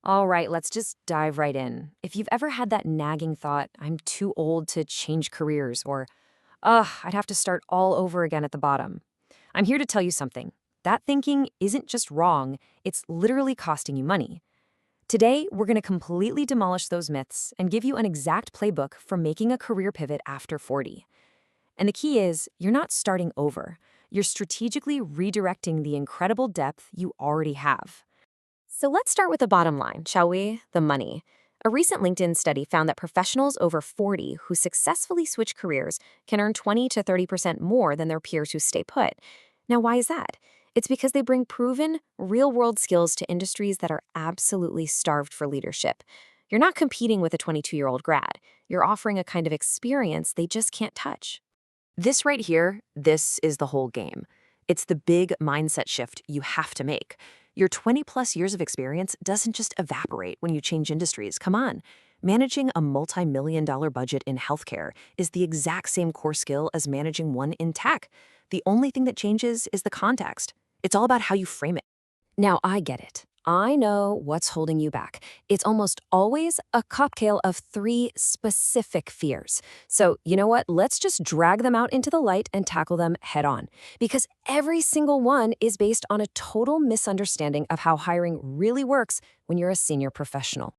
All right, let's just dive right in. If you've ever had that nagging thought, I'm too old to change careers, or, I'd have to start all over again at the bottom, I'm here to tell you something. That thinking isn't just wrong, it's literally costing you money. Today, we're going to completely demolish those myths and give you an exact playbook for making a career pivot after 40. And the key is, you're not starting over. You're strategically redirecting the incredible depth you already have. So let's start with the bottom line, shall we? The money. A recent LinkedIn study found that professionals over 40 who successfully switch careers can earn 20 to 30% more than their peers who stay put. Now, why is that? It's because they bring proven, real-world skills to industries that are absolutely starved for leadership. You're not competing with a 22-year-old grad. You're offering a kind of experience they just can't touch. This right here, this is the whole game. It's the big mindset shift you have to make. Your 20 plus years of experience doesn't just evaporate when you change industries. Come on. Managing a multi-million-dollar budget in healthcare is the exact same core skill as managing one in tech. The only thing that changes is the context. It's all about how you frame it. Now, I get it. I know what's holding you back. It's almost always a cocktail of three specific fears. So, you know what? Let's just drag them out into the light and tackle them head on. Because every single one is based on a total misunderstanding of how hiring really works when you're a senior professional.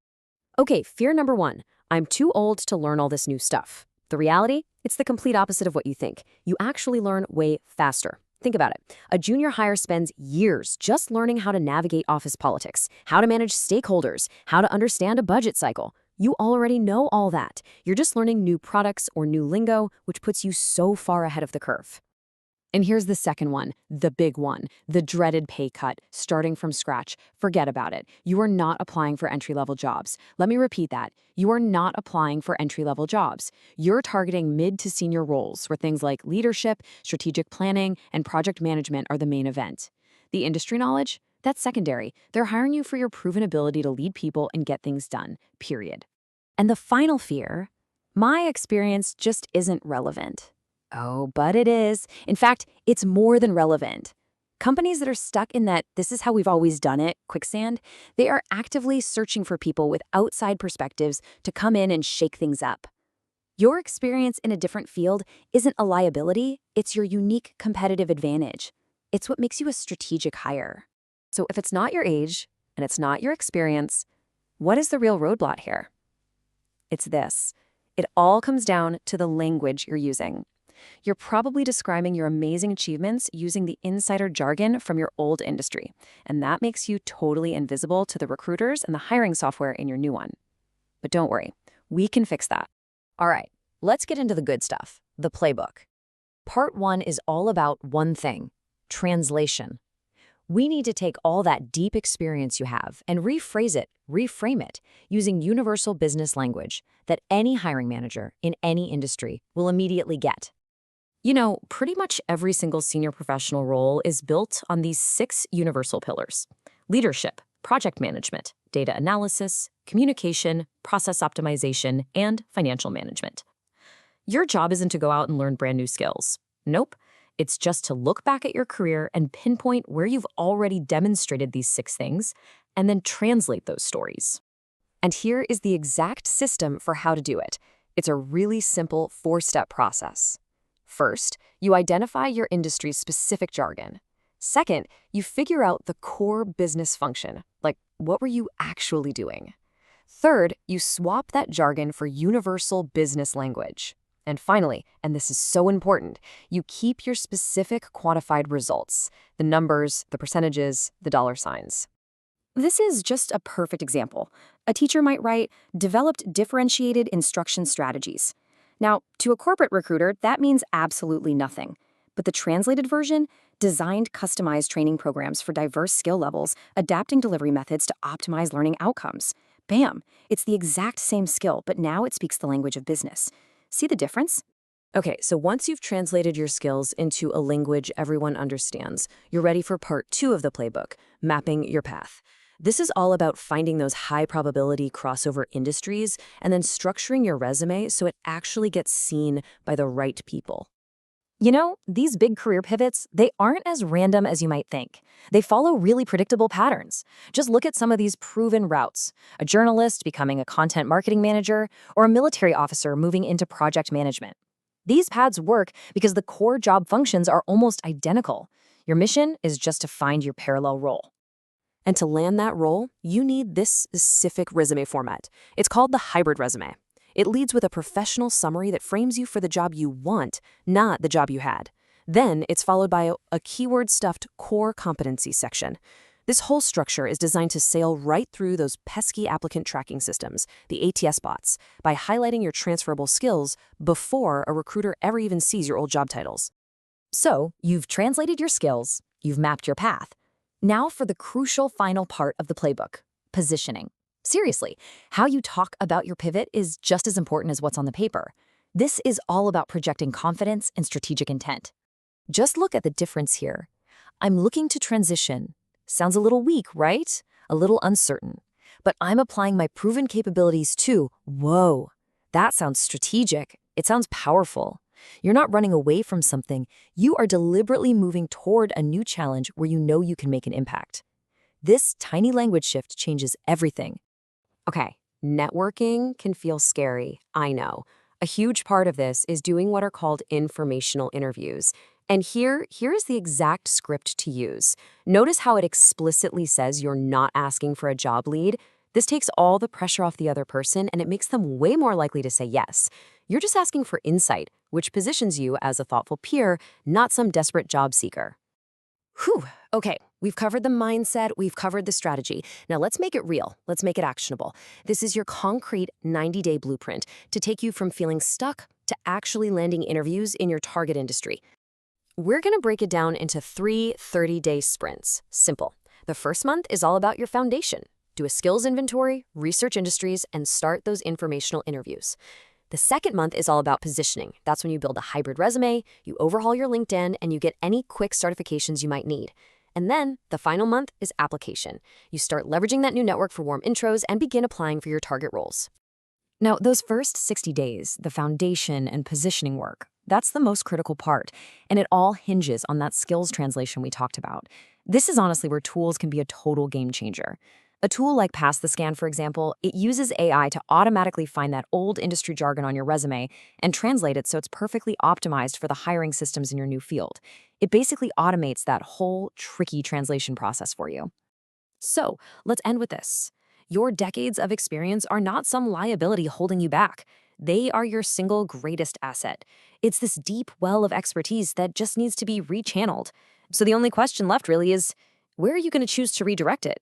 Okay, fear number one, I'm too old to learn all this new stuff. The reality? It's the complete opposite of what you think. You actually learn way faster. Think about it. A junior hire spends years just learning how to navigate office politics, how to manage stakeholders, how to understand a budget cycle. You already know all that. You're just learning new products or new lingo, which puts you so far ahead of the curve. And here's the second one, the big one, the dreaded pay cut, starting from scratch. Forget about it. You are not applying for entry-level jobs. Let me repeat that. You are not applying for entry-level jobs. You're targeting mid to senior roles where things like leadership, strategic planning, and project management are the main event. The industry knowledge? That's secondary. They're hiring you for your proven ability to lead people and get things done, period. And the final fear, my experience just isn't relevant. Oh, but it is. In fact, it's more than relevant. Companies that are stuck in that this is how we've always done it quicksand, they are actively searching for people with outside perspectives to come in and shake things up. Your experience in a different field isn't a liability, it's your unique competitive advantage. It's what makes you a strategic hire. So if it's not your age and it's not your experience, what is the real roadblock here? It's this. It all comes down to the language you're using. You're probably describing your amazing achievements using the insider jargon from your old industry, and that makes you totally invisible to the recruiters and the hiring software in your new one. But don't worry, we can fix that. All right, let's get into the good stuff, the playbook. Part one is all about one thing, translation. We need to take all that deep experience you have and reframe it, using universal business language that any hiring manager in any industry will immediately get. You know, pretty much every single senior professional role is built on these 6 universal pillars: leadership, project management, data analysis, communication, process optimization, and financial management. Your job isn't to go out and learn brand new skills. Nope. It's just to look back at your career and pinpoint where you've already demonstrated these 6 things, and then translate those stories. And here is the exact system for how to do it. It's a really simple 4-step process. First, you identify your industry's specific jargon. Second, you figure out the core business function, like what were you actually doing? Third, you swap that jargon for universal business language. And finally, and this is so important, you keep your specific quantified results, the numbers, the percentages, the dollar signs. This is just a perfect example. A teacher might write, developed differentiated instruction strategies. Now, to a corporate recruiter, that means absolutely nothing. But the translated version, designed customized training programs for diverse skill levels, adapting delivery methods to optimize learning outcomes. Bam! It's the exact same skill, but now it speaks the language of business. See the difference? Okay, so once you've translated your skills into a language everyone understands, you're ready for part 2 of the playbook, mapping your path. This is all about finding those high-probability crossover industries and then structuring your resume so it actually gets seen by the right people. You know, these big career pivots, they aren't as random as you might think. They follow really predictable patterns. Just look at some of these proven routes. A journalist becoming a content marketing manager, or a military officer moving into project management. These paths work because the core job functions are almost identical. Your mission is just to find your parallel role. And to land that role, you need this specific resume format. It's called the hybrid resume. It leads with a professional summary that frames you for the job you want, not the job you had. Then it's followed by a keyword-stuffed core competencies section. This whole structure is designed to sail right through those pesky applicant tracking systems, the ATS bots, by highlighting your transferable skills before a recruiter ever even sees your old job titles. So, you've translated your skills, you've mapped your path. Now for the crucial final part of the playbook, positioning. Seriously, how you talk about your pivot is just as important as what's on the paper. This is all about projecting confidence and strategic intent. Just look at the difference here. I'm looking to transition. Sounds a little weak, right? A little uncertain. But I'm applying my proven capabilities too. Whoa, that sounds strategic. It sounds powerful. You're not running away from something. You are deliberately moving toward a new challenge where you know you can make an impact. This tiny language shift changes everything. Okay, networking can feel scary, I know. A huge part of this is doing what are called informational interviews. And here is the exact script to use. Notice how it explicitly says you're not asking for a job lead. This takes all the pressure off the other person and it makes them way more likely to say yes. You're just asking for insight, which positions you as a thoughtful peer, not some desperate job seeker. Whew, okay, we've covered the mindset, we've covered the strategy. Now let's make it real, let's make it actionable. This is your concrete 90-day blueprint to take you from feeling stuck to actually landing interviews in your target industry. We're gonna break it down into 3 30-day sprints. Simple. The first month is all about your foundation. Do a skills inventory, research industries, and start those informational interviews. The second month is all about positioning. That's when you build a hybrid resume, you overhaul your LinkedIn, and you get any quick certifications you might need. And then the final month is application. You start leveraging that new network for warm intros and begin applying for your target roles. Now, those first 60 days, the foundation and positioning work, that's the most critical part, and it all hinges on that skills translation we talked about. This is honestly where tools can be a total game changer. A tool like Pass the Scan, for example, it uses AI to automatically find that old industry jargon on your resume and translate it so it's perfectly optimized for the hiring systems in your new field. It basically automates that whole tricky translation process for you. So, let's end with this. Your decades of experience are not some liability holding you back. They are your single greatest asset. It's this deep well of expertise that just needs to be rechanneled. So the only question left really is, where are you going to choose to redirect it?